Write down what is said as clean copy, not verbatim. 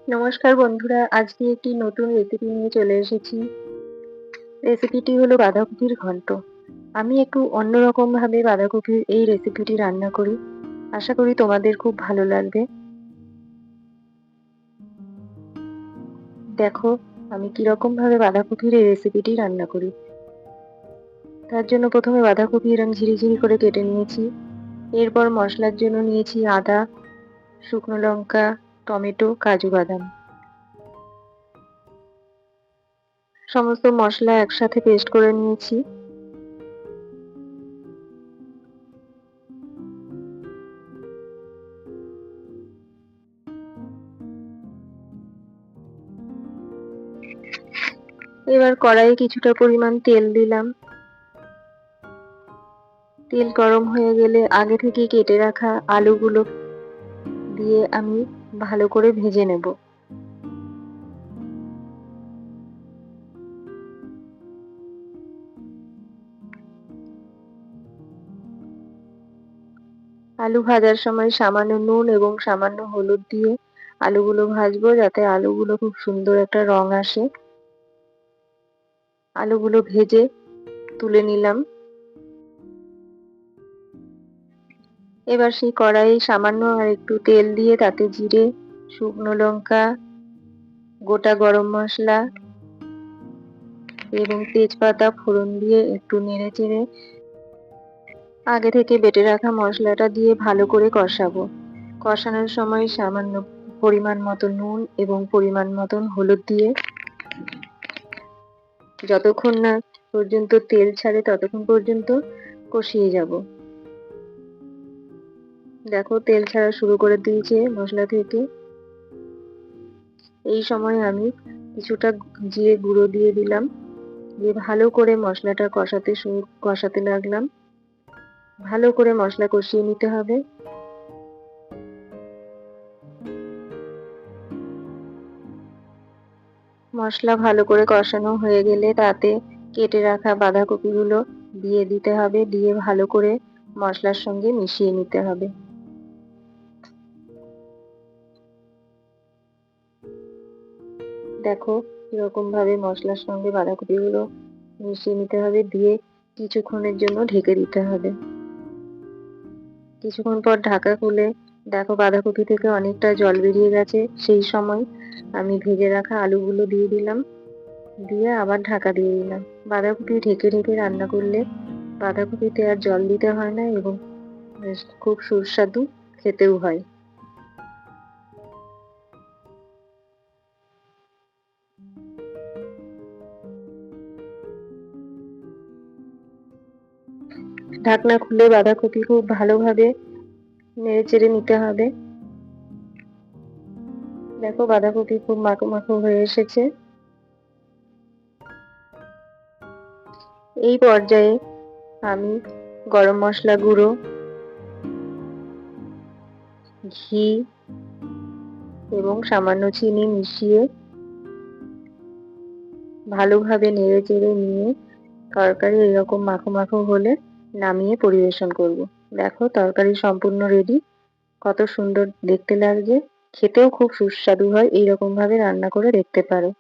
নমস্কার বন্ধুরা, আজকে একটি নতুন রেসিপি নিয়ে চলে এসেছি। রেসিপিটি হলো বাঁধাকপির ঘন্ট। আমি একটু অন্যরকম ভাবে বাঁধাকপির এই রেসিপিটি রান্না করি। আশা করি তোমাদের খুব ভালো লাগবে। দেখো আমি কিরকম ভাবে বাঁধাকপির এই রেসিপিটি রান্না করি। তার জন্য প্রথমে বাঁধাকপি এরকম ঝিরিঝিরি করে কেটে নিয়েছি। এরপর মশলার জন্য নিয়েছি আদা, শুকনো লঙ্কা, টমেটো, কাজু বাদাম। সমস্ত মশলা একসাথে পেস্ট করে নিয়েছি। এবার কড়াইয়ে কিছুটা পরিমাণ তেল দিলাম। তেল গরম হয়ে গেলে আগে থেকে কেটে রাখা আলুগুলো দিয়ে আমি ভালো করে ভেজে নেব। আলু ভাজার সময় সামান্য নুন এবং সামান্য হলুদ দিয়ে আলুগুলো ভাজবো, যাতে আলুগুলো খুব সুন্দর একটা রং আসে। আলুগুলো ভেজে তুলে নিলাম। এবার সেই কড়াইয়ে সামান্য আর একটু তেল দিয়ে তাতে জিরে, শুকনো লঙ্কা, গোটা গরম মশলা এবং তেজপাতা ফোড়ন দিয়ে একটু নেড়ে চেড়ে আগে থেকে বেটে রাখা মশলাটা দিয়ে ভালো করে কষাবো। কষানোর সময় সামান্য পরিমাণ মতো নুন এবং পরিমাণ মতন হলুদ দিয়ে যতক্ষণ না পর্যন্ত তেল ছাড়ে ততক্ষণ পর্যন্ত কষিয়ে যাব। দেখো তেল ছাড়া শুরু করে দিয়েছে মশলা থেকে। এই সময় আমি কিছুটা জিরে গুঁড়ো দিয়ে দিলাম, দিয়ে ভালো করে মশলাটা কষাতে লাগলাম। ভালো করে মশলা কষিয়ে নিতে হবে। মশলা ভালো করে কষানো হয়ে গেলে তাতে কেটে রাখা বাঁধাকপিগুলো দিয়ে দিতে হবে, দিয়ে ভালো করে মশলার সঙ্গে মিশিয়ে নিতে হবে। দেখো এরকম ভাবে মশলার সঙ্গে বাঁধাকপিগুলো মিশিয়ে নিতে হবে, দিয়ে কিছুক্ষণের জন্য ঢেকে দিতে হবে। কিছুক্ষণ পর ঢাকা খুলে দেখো বাঁধাকপি থেকে অনেকটা জল বেরিয়ে গেছে। সেই সময় আমি ভেজে রাখা আলুগুলো দিয়ে দিলাম, দিয়ে আবার ঢাকা দিয়ে দিলাম। বাঁধাকপি ঢেকে ঢেকে রান্না করলে বাঁধাকপিতে আর জল দিতে হয় না এবং খুব সুস্বাদু খেতেও হয়। ঢাকনা খুলে বাঁধাকপি খুব ভালোভাবে নেড়ে চেড়ে নিতে হবে। দেখো বাঁধাকপি খুব মাখো মাখো হয়ে এসেছে। এই পর্যায়ে আমি গরম মশলা গুঁড়ো, ঘি এবং সামান্য চিনি মিশিয়ে ভালোভাবে নেড়ে চেড়ে নিয়ে তরকারি এরকম মাখো মাখো হলে নামিয়ে পরিবেশন করব। দেখো তরকারি সম্পূর্ণ রেডি। কত সুন্দর দেখতে লাগছে, খেতেও খুব সুস্বাদু হয়। এইরকম ভাবে রান্না করে দেখতে পারো।